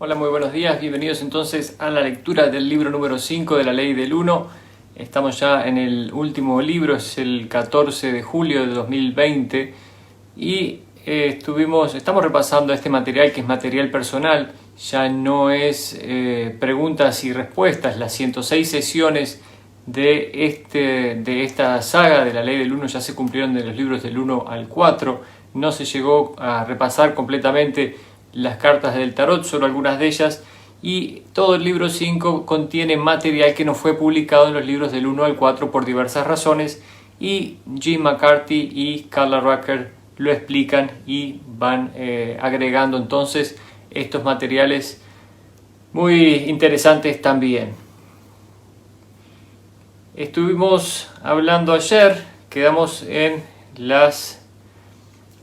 Hola, muy buenos días, bienvenidos entonces a la lectura del libro número 5 de la Ley del 1. Estamos ya en el último libro, es el 14 de julio de 2020 y estamos repasando este material que es material personal, ya no es preguntas y respuestas. Las 106 sesiones de esta saga de la Ley del 1 ya se cumplieron de los libros del 1 al 4, no se llegó a repasar completamente las cartas del tarot, solo algunas de ellas, y todo el libro 5 contiene material que no fue publicado en los libros del 1 al 4 por diversas razones, y Jim McCarthy y Carla Rucker lo explican y van agregando entonces estos materiales muy interesantes también. Estuvimos hablando ayer, quedamos en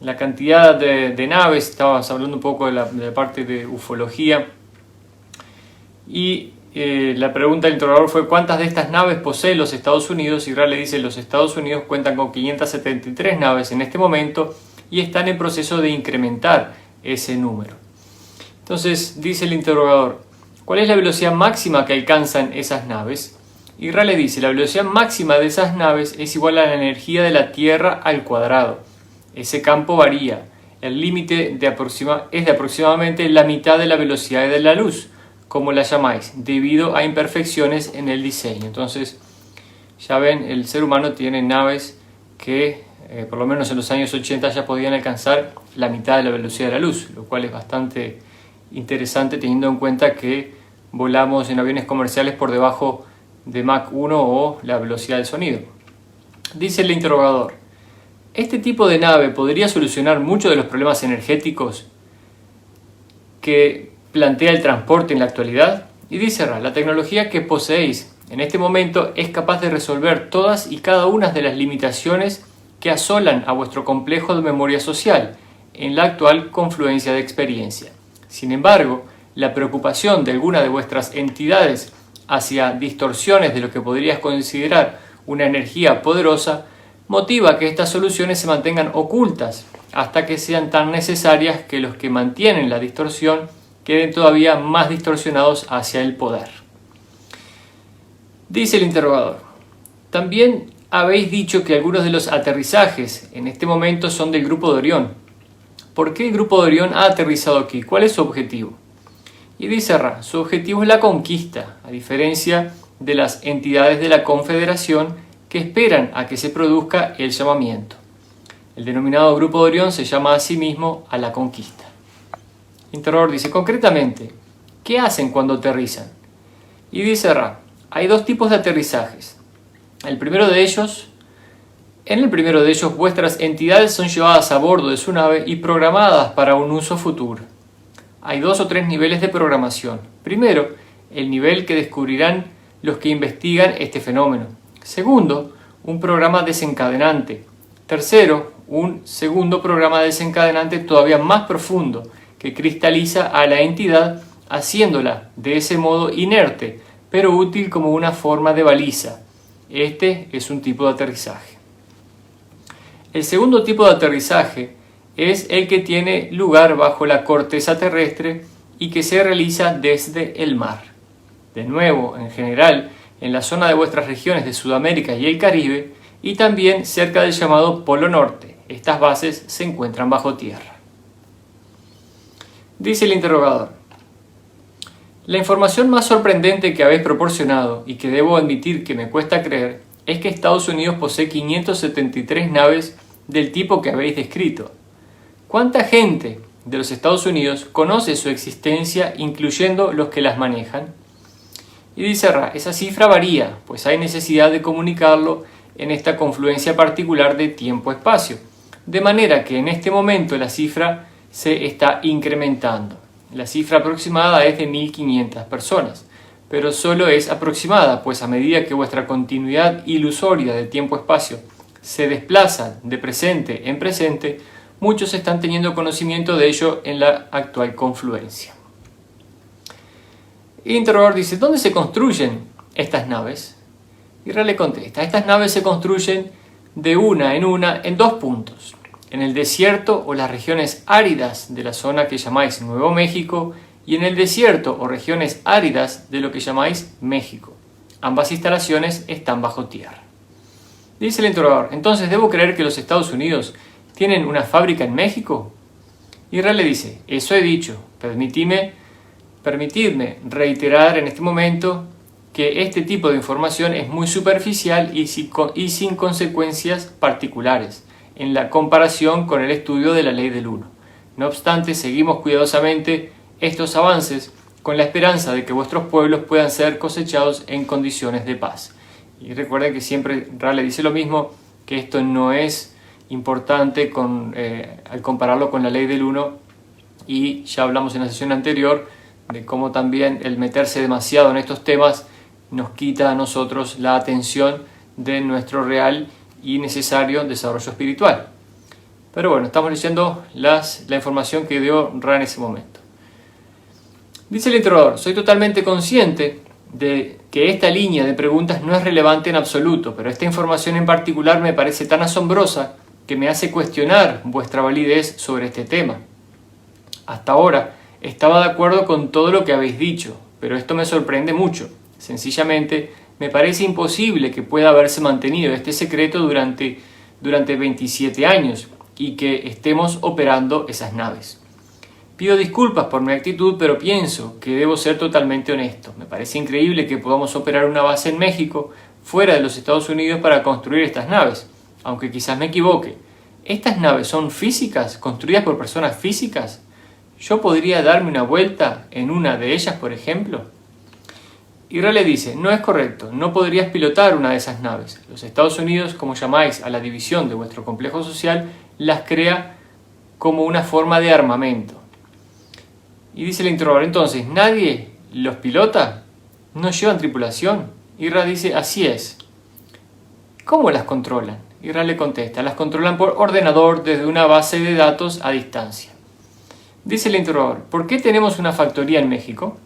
la cantidad de naves, estábamos hablando un poco de la parte de ufología y la pregunta del interrogador fue ¿cuántas de estas naves poseen los Estados Unidos? Y Raleigh dice los Estados Unidos cuentan con 573 naves en este momento y están en proceso de incrementar ese número. Entonces dice el interrogador, ¿cuál es la velocidad máxima que alcanzan esas naves? Y Raleigh dice la velocidad máxima de esas naves es igual a la energía de la Tierra al cuadrado. Ese campo varía. El límite es de aproximadamente la mitad de la velocidad de la luz, como la llamáis, debido a imperfecciones en el diseño. Entonces, ya ven, el ser humano tiene naves que, por lo menos en los años 80, ya podían alcanzar la mitad de la velocidad de la luz, lo cual es bastante interesante teniendo en cuenta que volamos en aviones comerciales por debajo de Mach 1 o la velocidad del sonido. Dice el interrogador, ¿este tipo de nave podría solucionar muchos de los problemas energéticos que plantea el transporte en la actualidad? Y dice Ra, la tecnología que poseéis en este momento es capaz de resolver todas y cada una de las limitaciones que asolan a vuestro complejo de memoria social en la actual confluencia de experiencia. Sin embargo, la preocupación de alguna de vuestras entidades hacia distorsiones de lo que podrías considerar una energía poderosa motiva que estas soluciones se mantengan ocultas hasta que sean tan necesarias que los que mantienen la distorsión queden todavía más distorsionados hacia el poder. Dice el interrogador, también habéis dicho que algunos de los aterrizajes en este momento son del grupo de Orión. ¿Por qué el grupo de Orión ha aterrizado aquí? ¿Cuál es su objetivo? Y dice Ra, su objetivo es la conquista, a diferencia de las entidades de la Confederación que esperan a que se produzca el llamamiento. El denominado Grupo de Orión se llama a sí mismo a la conquista. El interrogador dice, concretamente, ¿qué hacen cuando aterrizan? Y dice Ra, hay dos tipos de aterrizajes. En el primero de ellos, vuestras entidades son llevadas a bordo de su nave y programadas para un uso futuro. Hay 2 o 3 niveles de programación. Primero, el nivel que descubrirán los que investigan este fenómeno. Segundo, un programa desencadenante. Tercero, un segundo programa desencadenante todavía más profundo que cristaliza a la entidad haciéndola de ese modo inerte, pero útil como una forma de baliza. Este es un tipo de aterrizaje. El segundo tipo de aterrizaje es el que tiene lugar bajo la corteza terrestre y que se realiza desde el mar. De nuevo, en general, en la zona de vuestras regiones de Sudamérica y el Caribe, y también cerca del llamado Polo Norte. Estas bases se encuentran bajo tierra. Dice el interrogador, la información más sorprendente que habéis proporcionado, y que debo admitir que me cuesta creer, es que Estados Unidos posee 573 naves del tipo que habéis descrito. ¿Cuánta gente de los Estados Unidos conoce su existencia, incluyendo los que las manejan? Y dice Ra, esa cifra varía, pues hay necesidad de comunicarlo en esta confluencia particular de tiempo-espacio, de manera que en este momento la cifra se está incrementando. La cifra aproximada es de 1.500 personas, pero solo es aproximada, pues a medida que vuestra continuidad ilusoria de tiempo-espacio se desplaza de presente en presente, muchos están teniendo conocimiento de ello en la actual confluencia. El interrogador dice, ¿dónde se construyen estas naves? Y Raleigh contesta, estas naves se construyen de una en 2 puntos. En el desierto o las regiones áridas de la zona que llamáis Nuevo México y en el desierto o regiones áridas de lo que llamáis México. Ambas instalaciones están bajo tierra. Dice el interrogador, entonces ¿debo creer que los Estados Unidos tienen una fábrica en México? Israel le dice, eso he dicho, permitidme reiterar en este momento que este tipo de información es muy superficial y sin consecuencias particulares en la comparación con el estudio de la ley del 1. No obstante, seguimos cuidadosamente estos avances con la esperanza de que vuestros pueblos puedan ser cosechados en condiciones de paz. Y recuerden que siempre Ra le dice lo mismo, que esto no es importante al compararlo con la ley del 1, y ya hablamos en la sesión anterior de cómo también el meterse demasiado en estos temas nos quita a nosotros la atención de nuestro real y necesario desarrollo espiritual. Pero bueno, estamos leyendo la información que dio Ra en ese momento. Dice el interrogador, soy totalmente consciente de que esta línea de preguntas no es relevante en absoluto, pero esta información en particular me parece tan asombrosa que me hace cuestionar vuestra validez sobre este tema. Hasta ahora estaba de acuerdo con todo lo que habéis dicho, pero esto me sorprende mucho. Sencillamente, me parece imposible que pueda haberse mantenido este secreto durante 27 años y que estemos operando esas naves. Pido disculpas por mi actitud, pero pienso que debo ser totalmente honesto. Me parece increíble que podamos operar una base en México, fuera de los Estados Unidos, para construir estas naves, aunque quizás me equivoque. ¿Estas naves son físicas, construidas por personas físicas? ¿Yo podría darme una vuelta en una de ellas, por ejemplo? Israel le dice, no es correcto, no podrías pilotar una de esas naves. Los Estados Unidos, como llamáis a la división de vuestro complejo social, las crea como una forma de armamento. Y dice el interrogador, entonces, ¿nadie los pilota? ¿No llevan tripulación? Israel dice, así es. ¿Cómo las controlan? Israel le contesta, las controlan por ordenador desde una base de datos a distancia. Dice el interrogador, ¿por qué tenemos una factoría en México?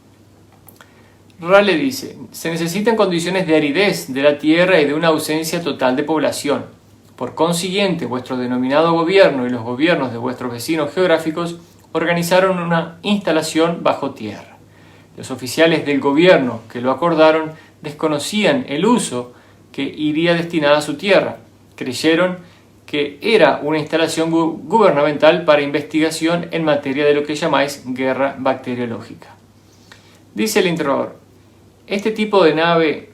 Ra le dice, se necesitan condiciones de aridez de la tierra y de una ausencia total de población. Por consiguiente, vuestro denominado gobierno y los gobiernos de vuestros vecinos geográficos organizaron una instalación bajo tierra. Los oficiales del gobierno que lo acordaron desconocían el uso que iría destinada a su tierra. Creyeron que era una instalación gubernamental para investigación en materia de lo que llamáis guerra bacteriológica. Dice el interrogador, este tipo de nave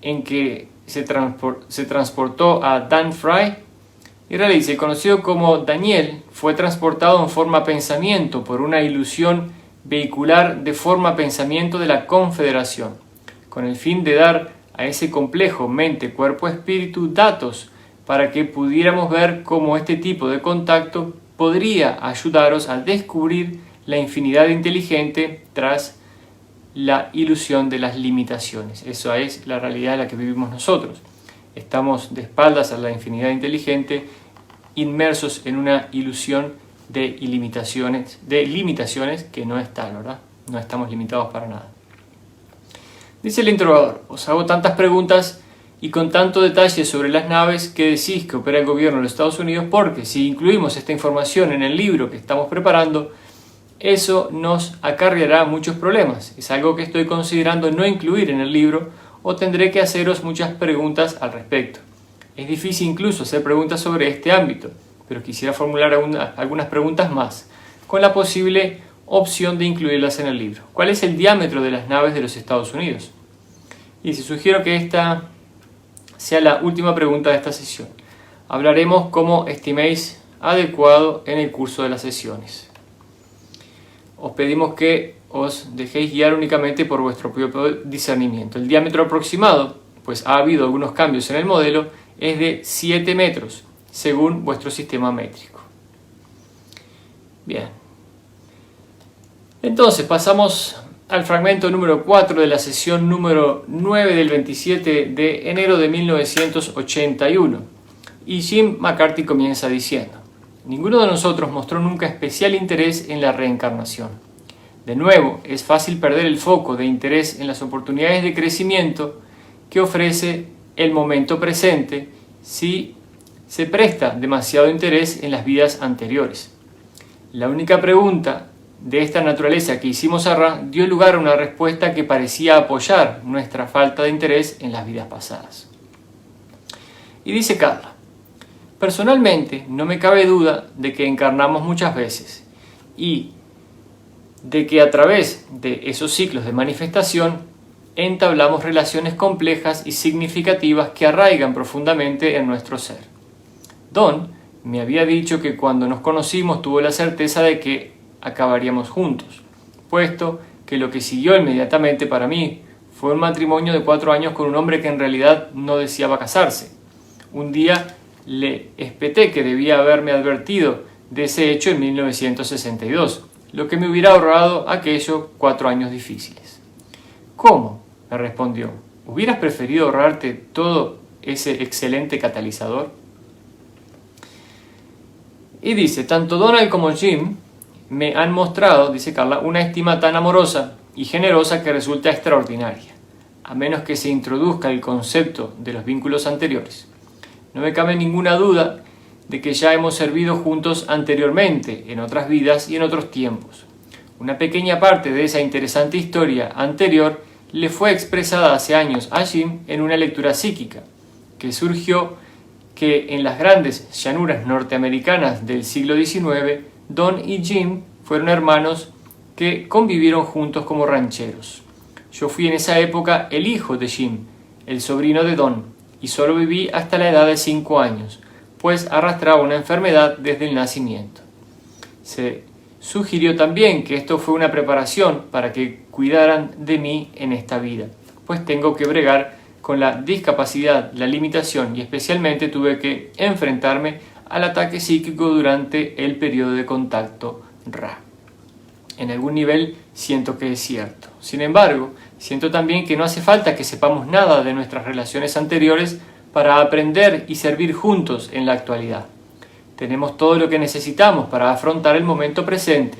en que se transportó a Dan Fry, Israel dice, conocido como Daniel, fue transportado en forma pensamiento por una ilusión vehicular de forma pensamiento de la Confederación, con el fin de dar a ese complejo mente-cuerpo-espíritu datos para que pudiéramos ver cómo este tipo de contacto podría ayudaros a descubrir la infinidad inteligente tras la ilusión de las limitaciones. Esa es la realidad en la que vivimos nosotros. Estamos de espaldas a la infinidad inteligente, inmersos en una ilusión de limitaciones que no están, ¿verdad? No estamos limitados para nada. Dice el interrogador, os hago tantas preguntas y con tanto detalle sobre las naves que decís que opera el gobierno de los Estados Unidos, porque si incluimos esta información en el libro que estamos preparando, eso nos acarreará muchos problemas. Es algo que estoy considerando no incluir en el libro o tendré que haceros muchas preguntas al respecto. Es difícil incluso hacer preguntas sobre este ámbito, pero quisiera formular algunas preguntas más, con la posible opción de incluirlas en el libro. ¿Cuál es el diámetro de las naves de los Estados Unidos? Y si sugiero que esta sea la última pregunta de esta sesión. Hablaremos como estiméis adecuado en el curso de las sesiones. Os pedimos que os dejéis guiar únicamente por vuestro propio discernimiento. El diámetro aproximado, pues ha habido algunos cambios en el modelo, es de 7 metros, según vuestro sistema métrico. Bien. Entonces pasamos al fragmento número 4 de la sesión número 9 del 27 de enero de 1981. Y Jim McCarthy comienza diciendo, ninguno de nosotros mostró nunca especial interés en la reencarnación. De nuevo, es fácil perder el foco de interés en las oportunidades de crecimiento que ofrece el momento presente si se presta demasiado interés en las vidas anteriores. La única pregunta de esta naturaleza que hicimos a Ra dio lugar a una respuesta que parecía apoyar nuestra falta de interés en las vidas pasadas. Y dice Carla: personalmente no me cabe duda de que encarnamos muchas veces y de que a través de esos ciclos de manifestación entablamos relaciones complejas y significativas que arraigan profundamente en nuestro ser. Don me había dicho que cuando nos conocimos tuvo la certeza de que acabaríamos juntos, puesto que lo que siguió inmediatamente para mí fue un matrimonio de 4 años con un hombre que en realidad no deseaba casarse. Un día le espeté que debía haberme advertido de ese hecho en 1962, lo que me hubiera ahorrado aquellos 4 años difíciles. ¿Cómo?, me respondió. ¿Hubieras preferido ahorrarte todo ese excelente catalizador? Y dice: tanto Donald como Jim me han mostrado, dice Carla, una estima tan amorosa y generosa que resulta extraordinaria, a menos que se introduzca el concepto de los vínculos anteriores. No me cabe ninguna duda de que ya hemos servido juntos anteriormente, en otras vidas y en otros tiempos. Una pequeña parte de esa interesante historia anterior le fue expresada hace años a Jim en una lectura psíquica, que surgió que en las grandes llanuras norteamericanas del siglo XIX, Don y Jim fueron hermanos que convivieron juntos como rancheros. Yo fui en esa época el hijo de Jim, el sobrino de Don, y solo viví hasta la edad de 5 años, pues arrastraba una enfermedad desde el nacimiento. Se sugirió también que esto fue una preparación para que cuidaran de mí en esta vida, pues tengo que bregar con la discapacidad, la limitación, y especialmente tuve que enfrentarme al ataque psíquico durante el periodo de contacto Ra. En algún nivel siento que es cierto. Sin embargo, siento también que no hace falta que sepamos nada de nuestras relaciones anteriores para aprender y servir juntos en la actualidad. Tenemos todo lo que necesitamos para afrontar el momento presente.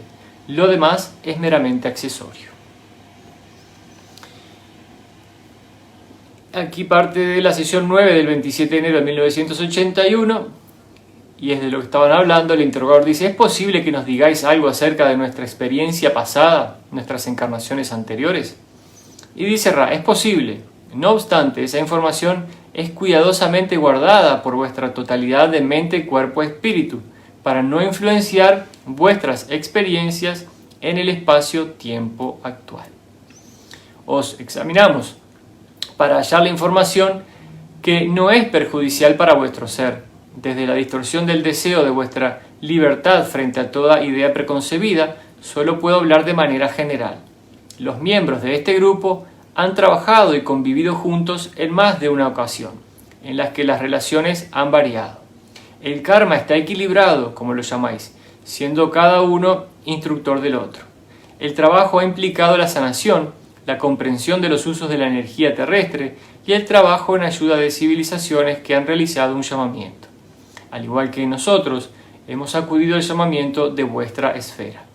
Lo demás es meramente accesorio. Aquí parte de la sesión 9 del 27 de enero de 1981, y es de lo que estaban hablando. El interrogador dice: ¿es posible que nos digáis algo acerca de nuestra experiencia pasada, nuestras encarnaciones anteriores? Y dice Ra: es posible. No obstante, esa información es cuidadosamente guardada por vuestra totalidad de mente, cuerpo, espíritu, para no influenciar vuestras experiencias en el espacio-tiempo actual. Os examinamos para hallar la información que no es perjudicial para vuestro ser, desde la distorsión del deseo de vuestra libertad frente a toda idea preconcebida. Solo puedo hablar de manera general. Los miembros de este grupo han trabajado y convivido juntos en más de una ocasión, en las que las relaciones han variado. El karma está equilibrado, como lo llamáis, siendo cada uno instructor del otro. El trabajo ha implicado la sanación, la comprensión de los usos de la energía terrestre y el trabajo en ayuda de civilizaciones que han realizado un llamamiento. Al igual que nosotros, hemos acudido al llamamiento de vuestra esfera.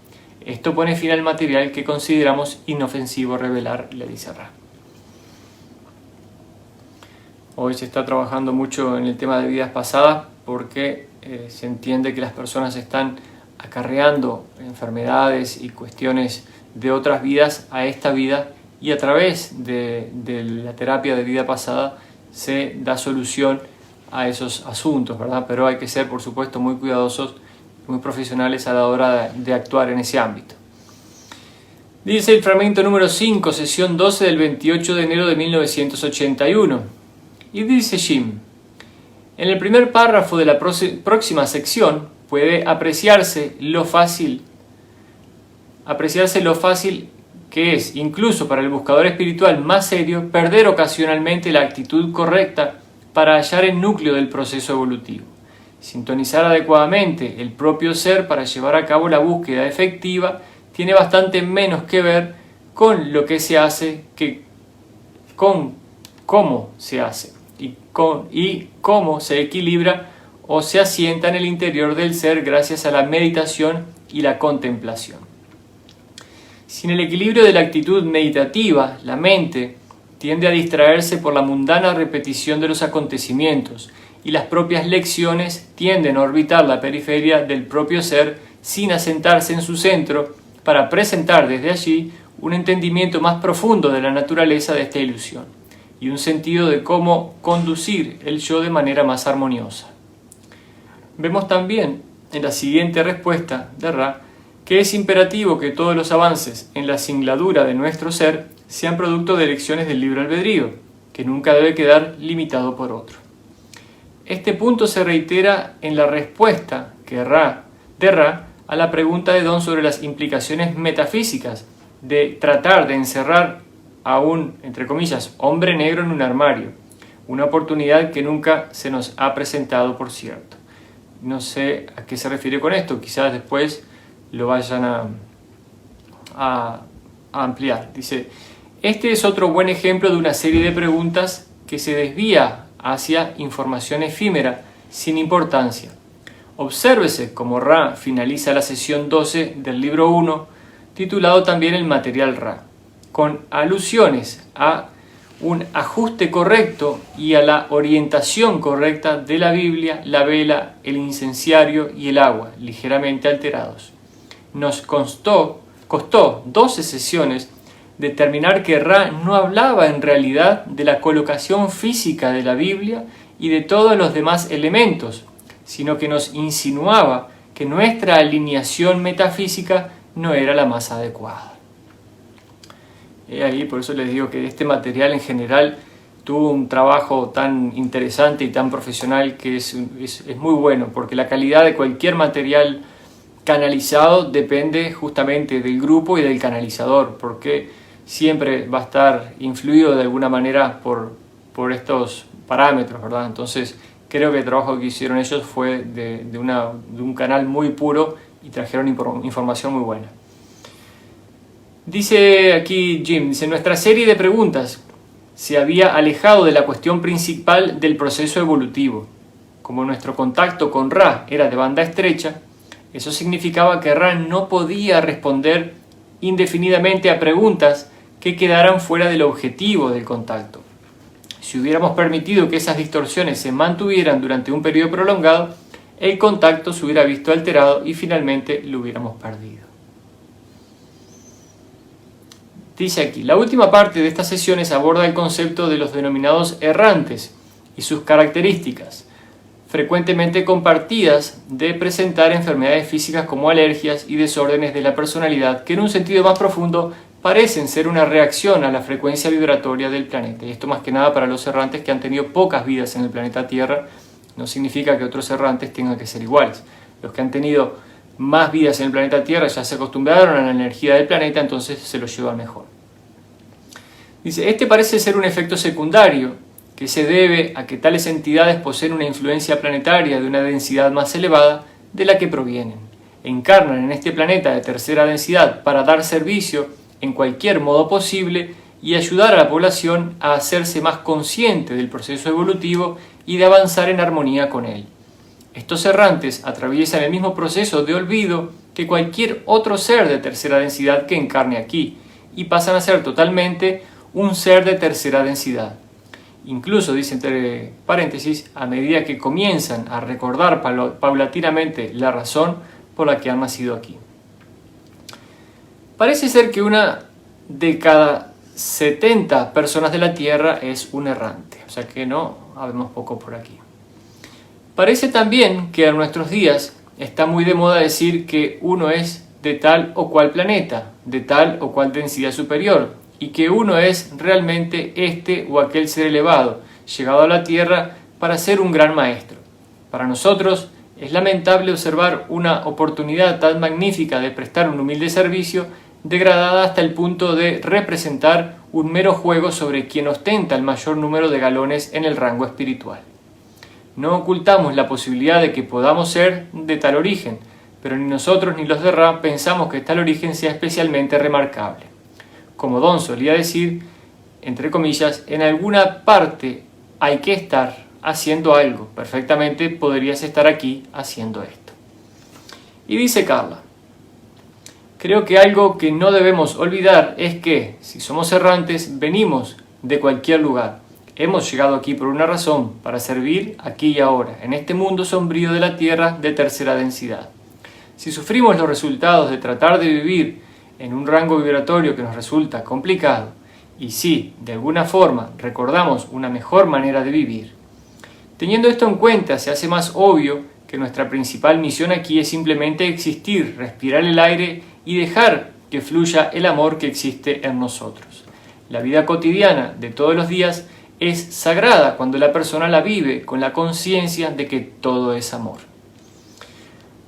Esto pone fin al material que consideramos inofensivo revelar, le dice Ra. Hoy se está trabajando mucho en el tema de vidas pasadas porque se entiende que las personas están acarreando enfermedades y cuestiones de otras vidas a esta vida, y a través de la terapia de vida pasada se da solución a esos asuntos, ¿verdad? Pero hay que ser, por supuesto, muy cuidadosos, muy profesionales a la hora de actuar en ese ámbito. Dice el fragmento número 5, sesión 12 del 28 de enero de 1981. Y dice Jim: en el primer párrafo de la próxima sección puede apreciarse lo fácil que es, incluso para el buscador espiritual más serio, perder ocasionalmente la actitud correcta para hallar el núcleo del proceso evolutivo. Sintonizar adecuadamente el propio ser para llevar a cabo la búsqueda efectiva tiene bastante menos que ver con lo que se hace que con cómo se hace y cómo se equilibra o se asienta en el interior del ser gracias a la meditación y la contemplación. Sin el equilibrio de la actitud meditativa, la mente tiende a distraerse por la mundana repetición de los acontecimientos, y las propias lecciones tienden a orbitar la periferia del propio ser sin asentarse en su centro para presentar desde allí un entendimiento más profundo de la naturaleza de esta ilusión y un sentido de cómo conducir el yo de manera más armoniosa. Vemos también en la siguiente respuesta de Ra que es imperativo que todos los avances en la singladura de nuestro ser sean producto de elecciones del libre albedrío, que nunca debe quedar limitado por otro. Este punto se reitera en la respuesta de Ra a la pregunta de Don sobre las implicaciones metafísicas de tratar de encerrar a un, entre comillas, hombre negro en un armario, una oportunidad que nunca se nos ha presentado, por cierto. No sé a qué se refiere con esto, quizás después lo vayan a ampliar. Dice, este es otro buen ejemplo de una serie de preguntas que se desvía hacia información efímera, sin importancia. Obsérvese cómo Ra finaliza la sesión 12 del libro 1, titulado también El material Ra, con alusiones a un ajuste correcto y a la orientación correcta de la Biblia, la vela, el incenciario y el agua, ligeramente alterados. Nos costó 12 sesiones determinar que Ra no hablaba en realidad de la colocación física de la Biblia y de todos los demás elementos, sino que nos insinuaba que nuestra alineación metafísica no era la más adecuada. Ahí por eso les digo que este material en general tuvo un trabajo tan interesante y tan profesional que es muy bueno, porque la calidad de cualquier material canalizado depende justamente del grupo y del canalizador, porque siempre va a estar influido de alguna manera por estos parámetros, ¿verdad? Entonces creo que el trabajo que hicieron ellos fue de un canal muy puro y trajeron información muy buena. Dice aquí Jim, nuestra serie de preguntas se había alejado de la cuestión principal del proceso evolutivo. Como nuestro contacto con Ra era de banda estrecha, eso significaba que Ra no podía responder indefinidamente a preguntas que quedaran fuera del objetivo del contacto. Si hubiéramos permitido que esas distorsiones se mantuvieran durante un periodo prolongado, el contacto se hubiera visto alterado y finalmente lo hubiéramos perdido. Dice aquí, la última parte de estas sesiones aborda el concepto de los denominados errantes y sus características, frecuentemente compartidas, de presentar enfermedades físicas como alergias y desórdenes de la personalidad que en un sentido más profundo parecen ser una reacción a la frecuencia vibratoria del planeta. Y esto más que nada para los errantes que han tenido pocas vidas en el planeta Tierra, no significa que otros errantes tengan que ser iguales. Los que han tenido más vidas en el planeta Tierra ya se acostumbraron a la energía del planeta, entonces se lo llevan mejor. Dice, este parece ser un efecto secundario que se debe a que tales entidades poseen una influencia planetaria de una densidad más elevada de la que provienen. Encarnan en este planeta de tercera densidad para dar servicio en cualquier modo posible y ayudar a la población a hacerse más consciente del proceso evolutivo y de avanzar en armonía con él. Estos errantes atraviesan el mismo proceso de olvido que cualquier otro ser de tercera densidad que encarne aquí y pasan a ser totalmente un ser de tercera densidad. Incluso, dice entre paréntesis, a medida que comienzan a recordar paulatinamente la razón por la que han nacido aquí. Parece ser que una de cada 70 personas de la Tierra es un errante, o sea que no habemos poco por aquí. Parece también que en nuestros días está muy de moda decir que uno es de tal o cual planeta, de tal o cual densidad superior, y que uno es realmente este o aquel ser elevado, llegado a la Tierra para ser un gran maestro. Para nosotros es lamentable observar una oportunidad tan magnífica de prestar un humilde servicio degradada hasta el punto de representar un mero juego sobre quien ostenta el mayor número de galones en el rango espiritual. No ocultamos la posibilidad de que podamos ser de tal origen, pero ni nosotros ni los de Ra pensamos que tal origen sea especialmente remarcable. Como Don solía decir, entre comillas, en alguna parte hay que estar haciendo algo. Perfectamente podrías estar aquí haciendo esto. Y dice Carla, creo que algo que no debemos olvidar es que, si somos errantes, venimos de cualquier lugar. Hemos llegado aquí por una razón, para servir aquí y ahora, en este mundo sombrío de la Tierra de tercera densidad. Si sufrimos los resultados de tratar de vivir en un rango vibratorio que nos resulta complicado, y si, de alguna forma, recordamos una mejor manera de vivir. Teniendo esto en cuenta, se hace más obvio que nuestra principal misión aquí es simplemente existir, respirar el aire y dejar que fluya el amor que existe en nosotros. La vida cotidiana de todos los días es sagrada cuando la persona la vive con la conciencia de que todo es amor.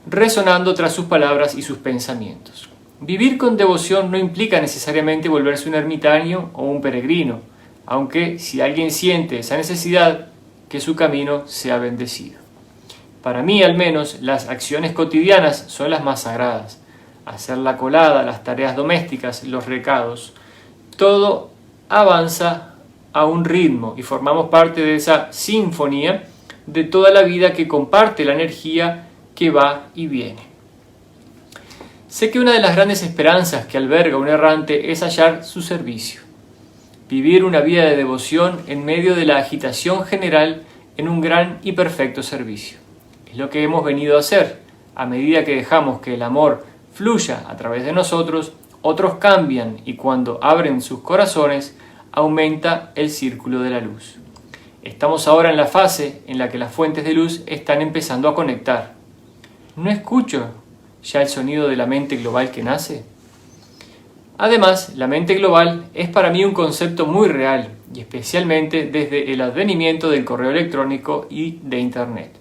Resonando tras sus palabras y sus pensamientos. Vivir con devoción no implica necesariamente volverse un ermitaño o un peregrino, aunque si alguien siente esa necesidad, que su camino sea bendecido. Para mí, al menos, las acciones cotidianas son las más sagradas. Hacer la colada, las tareas domésticas, los recados, todo avanza a un ritmo y formamos parte de esa sinfonía de toda la vida que comparte la energía que va y viene. Sé que una de las grandes esperanzas que alberga un errante es hallar su servicio. Vivir una vida de devoción en medio de la agitación general en un gran y perfecto servicio. Es lo que hemos venido a hacer. A medida que dejamos que el amor fluya a través de nosotros, otros cambian y cuando abren sus corazones, aumenta el círculo de la luz. Estamos ahora en la fase en la que las fuentes de luz están empezando a conectar. ¿No escucho ya el sonido de la mente global que nace? Además, la mente global es para mí un concepto muy real, y especialmente desde el advenimiento del correo electrónico y de Internet.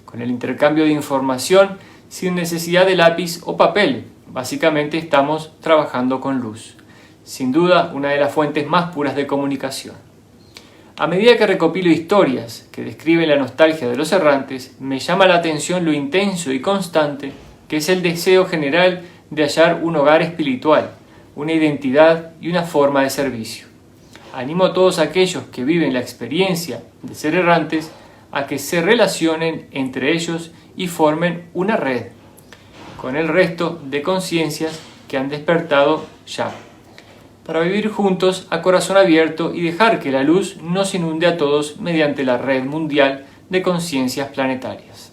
Con el intercambio de información sin necesidad de lápiz o papel, básicamente estamos trabajando con luz. Sin duda, una de las fuentes más puras de comunicación. A medida que recopilo historias que describen la nostalgia de los errantes, me llama la atención lo intenso y constante que es el deseo general de hallar un hogar espiritual, una identidad y una forma de servicio. Animo a todos aquellos que viven la experiencia de ser errantes a que se relacionen entre ellos y formen una red con el resto de conciencias que han despertado ya, para vivir juntos a corazón abierto y dejar que la luz nos inunde a todos mediante la red mundial de conciencias planetarias.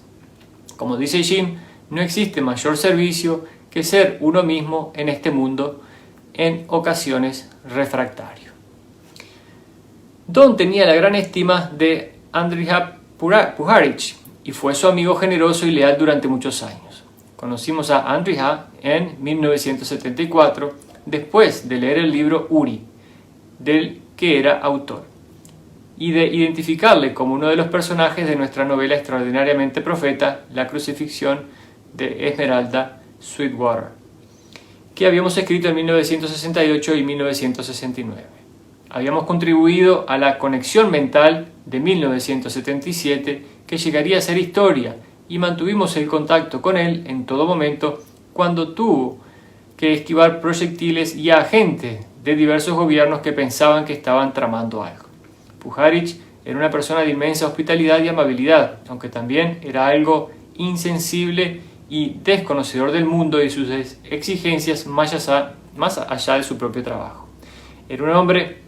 Como dice Jim, no existe mayor servicio que ser uno mismo en este mundo en ocasiones refractario. Don tenía la gran estima de Andrija Puharich y fue su amigo generoso y leal durante muchos años. Conocimos a Andrija en 1974 después de leer el libro Uri, del que era autor, y de identificarle como uno de los personajes de nuestra novela extraordinariamente profeta, La crucifixión de Esmeralda Sweetwater, que habíamos escrito en 1968 y 1969. Habíamos contribuido a la conexión mental de 1977 que llegaría a ser historia y mantuvimos el contacto con él en todo momento cuando tuvo que esquivar proyectiles y agentes de diversos gobiernos que pensaban que estaban tramando algo. Puharich era una persona de inmensa hospitalidad y amabilidad, aunque también era algo insensible y desconocedor del mundo y sus exigencias más allá de su propio trabajo. Era un hombre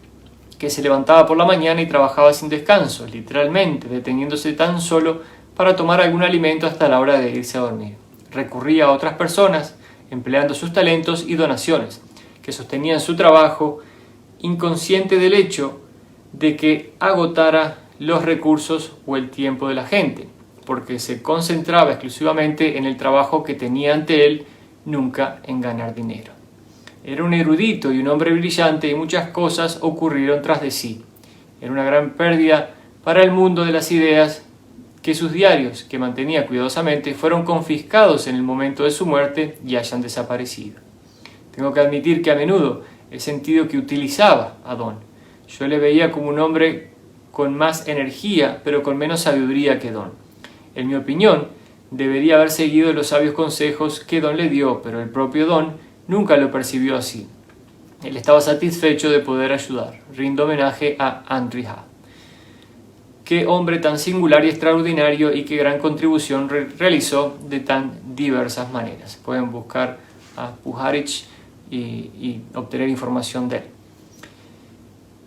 que se levantaba por la mañana y trabajaba sin descanso, literalmente deteniéndose tan solo para tomar algún alimento hasta la hora de irse a dormir. Recurría a otras personas, empleando sus talentos y donaciones, que sostenían su trabajo, inconsciente del hecho de que agotara los recursos o el tiempo de la gente, porque se concentraba exclusivamente en el trabajo que tenía ante él, nunca en ganar dinero. Era un erudito y un hombre brillante y muchas cosas ocurrieron tras de sí. Era una gran pérdida para el mundo de las ideas que sus diarios, que mantenía cuidadosamente, fueron confiscados en el momento de su muerte y hayan desaparecido. Tengo que admitir que a menudo he sentido que utilizaba a Don. Yo le veía como un hombre con más energía, pero con menos sabiduría que Don. En mi opinión, debería haber seguido los sabios consejos que Don le dio, pero el propio Don nunca lo percibió así. Él estaba satisfecho de poder ayudar. Rindo homenaje a Andrija. Qué hombre tan singular y extraordinario y qué gran contribución realizó de tan diversas maneras. Pueden buscar a Puharich y obtener información de él.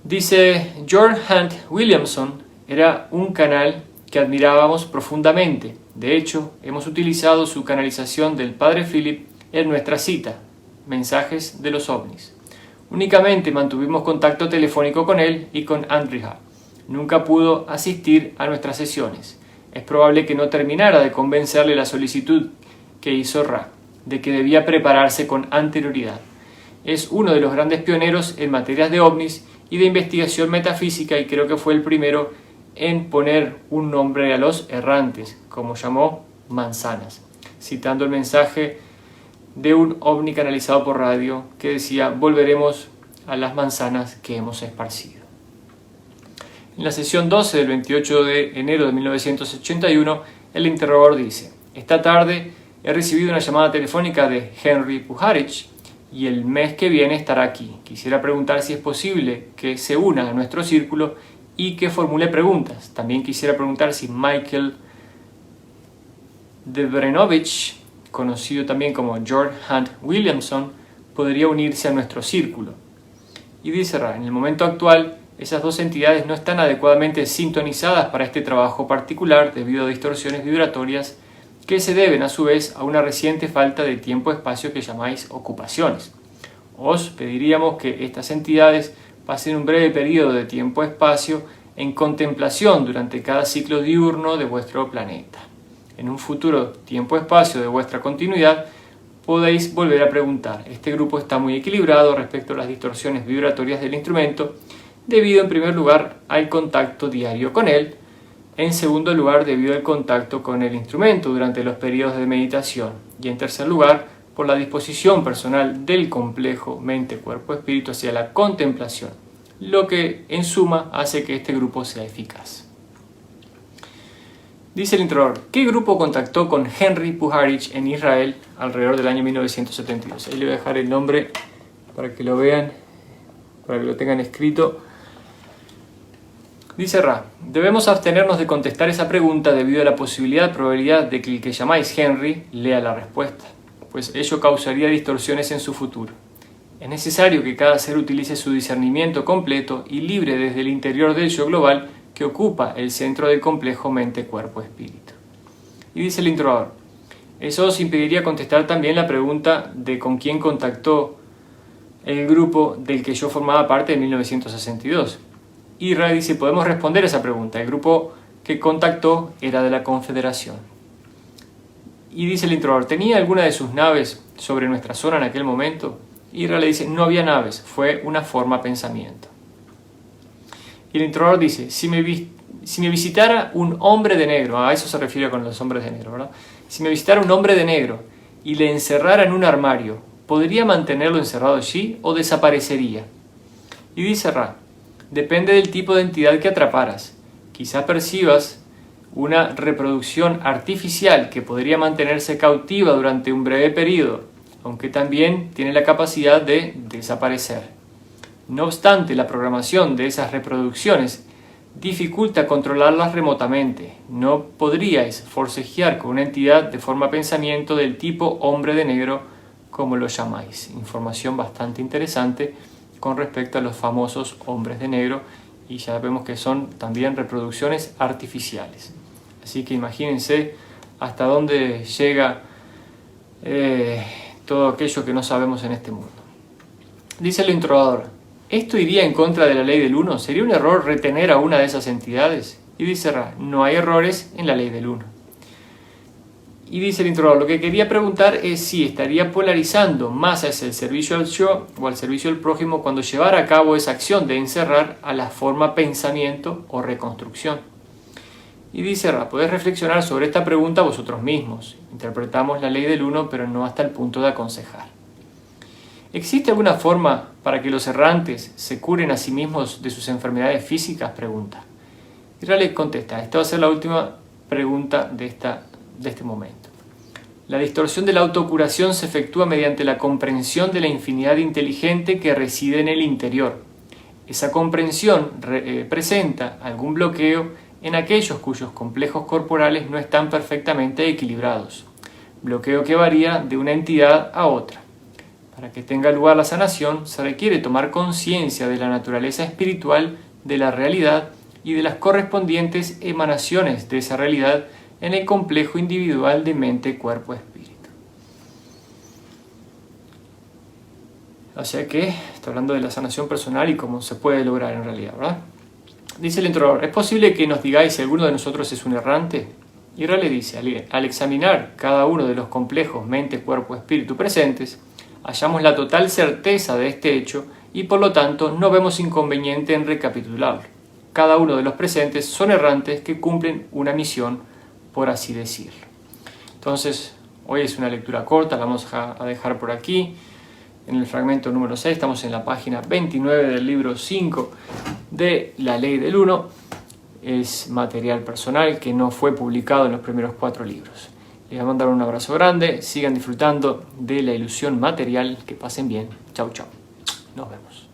Dice George Hunt Williamson, era un canal que admirábamos profundamente. De hecho, hemos utilizado su canalización del Padre Philip en nuestra cita. mensajes de los ovnis. Únicamente mantuvimos contacto telefónico con él y con Andrija. Nunca pudo asistir a nuestras sesiones. Es probable que no terminara de convencerle la solicitud que hizo Ra, de que debía prepararse con anterioridad. Es uno de los grandes pioneros en materias de ovnis y de investigación metafísica, y creo que fue el primero en poner un nombre a los errantes, como llamó manzanas, citando el mensaje de un ovni canalizado por radio que decía: volveremos a las manzanas que hemos esparcido. En la sesión 12 del 28 de enero de 1981, el interrogador dice: esta tarde he recibido una llamada telefónica de Henry Puharich y el mes que viene estará aquí. Quisiera preguntar si es posible que se una a nuestro círculo y que formule preguntas. También quisiera preguntar si Michael Debrenovich, conocido también como George Hunt Williamson, podría unirse a nuestro círculo. Y dice Ra: en el momento actual, esas dos entidades no están adecuadamente sintonizadas para este trabajo particular debido a distorsiones vibratorias que se deben a su vez a una reciente falta de tiempo-espacio que llamáis ocupaciones. Os pediríamos que estas entidades pasen un breve periodo de tiempo-espacio en contemplación durante cada ciclo diurno de vuestro planeta. En un futuro tiempo-espacio de vuestra continuidad podéis volver a preguntar. Este grupo está muy equilibrado respecto a las distorsiones vibratorias del instrumento, debido en primer lugar al contacto diario con él, en segundo lugar debido al contacto con el instrumento durante los periodos de meditación, y en tercer lugar por la disposición personal del complejo mente-cuerpo-espíritu hacia la contemplación, lo que en suma hace que este grupo sea eficaz. Dice el interrogador: ¿qué grupo contactó con Henry Puharich en Israel alrededor del año 1972? Ahí le voy a dejar el nombre para que lo vean, para que lo tengan escrito. Dice Ra: debemos abstenernos de contestar esa pregunta debido a la probabilidad de que el que llamáis Henry lea la respuesta, pues ello causaría distorsiones en su futuro. Es necesario que cada ser utilice su discernimiento completo y libre desde el interior del yo global que ocupa el centro del complejo mente-cuerpo-espíritu. Y dice el interrogador: eso os impediría contestar también la pregunta de con quién contactó el grupo del que yo formaba parte en 1962. Y Ra dice: podemos responder esa pregunta. El grupo que contactó era de la Confederación. Y dice el interrogador: ¿tenía alguna de sus naves sobre nuestra zona en aquel momento? Y Ra le dice: no había naves, fue una forma pensamiento. Y el interrogador dice: si me visitara un hombre de negro, a eso se refiere con los hombres de negro, ¿verdad? Si me visitara un hombre de negro y le encerrara en un armario, ¿podría mantenerlo encerrado allí o desaparecería? Y dice Ra: depende del tipo de entidad que atraparas. Quizás percibas una reproducción artificial que podría mantenerse cautiva durante un breve periodo, aunque también tiene la capacidad de desaparecer. No obstante, la programación de esas reproducciones dificulta controlarlas remotamente. No podríais forcejear con una entidad de forma pensamiento del tipo hombre de negro, como lo llamáis. Información bastante interesante con respecto a los famosos hombres de negro, y ya vemos que son también reproducciones artificiales. Así que imagínense hasta dónde llega todo aquello que no sabemos en este mundo. Dice el interrogador: ¿esto iría en contra de la ley del uno? ¿Sería un error retener a una de esas entidades? Y dice Ra: no hay errores en la ley del uno. Y dice el interrogador: lo que quería preguntar es si estaría polarizando más hacia el servicio al yo o al servicio al prójimo cuando llevara a cabo esa acción de encerrar a la forma pensamiento o reconstrucción. Y dice Ra: podés reflexionar sobre esta pregunta vosotros mismos. Interpretamos la ley del uno, pero no hasta el punto de aconsejar. ¿Existe alguna forma para que los errantes se curen a sí mismos de sus enfermedades físicas? Pregunta. Y Ra le contesta: esta va a ser la última pregunta de este momento. La distorsión de la autocuración se efectúa mediante la comprensión de la infinidad inteligente que reside en el interior. Esa comprensión presenta algún bloqueo en aquellos cuyos complejos corporales no están perfectamente equilibrados, bloqueo que varía de una entidad a otra. Para que tenga lugar la sanación, se requiere tomar conciencia de la naturaleza espiritual de la realidad y de las correspondientes emanaciones de esa realidad en el complejo individual de mente, cuerpo, espíritu. O sea que está hablando de la sanación personal y cómo se puede lograr en realidad, ¿verdad? Dice el entrenador, ¿es posible que nos digáis si alguno de nosotros es un errante? Y Ra le dice, al examinar cada uno de los complejos mente, cuerpo, espíritu presentes, hallamos la total certeza de este hecho y por lo tanto no vemos inconveniente en recapitularlo. Cada uno de los presentes son errantes que cumplen una misión, por así decirlo. Entonces, hoy es una lectura corta, la vamos a dejar por aquí. En el fragmento número 6, estamos en la página 29 del libro 5 de La Ley del Uno. Es material personal que no fue publicado en los primeros 4 libros. Les voy a mandar un abrazo grande, sigan disfrutando de la ilusión material, que pasen bien. Chau, chau. Nos vemos.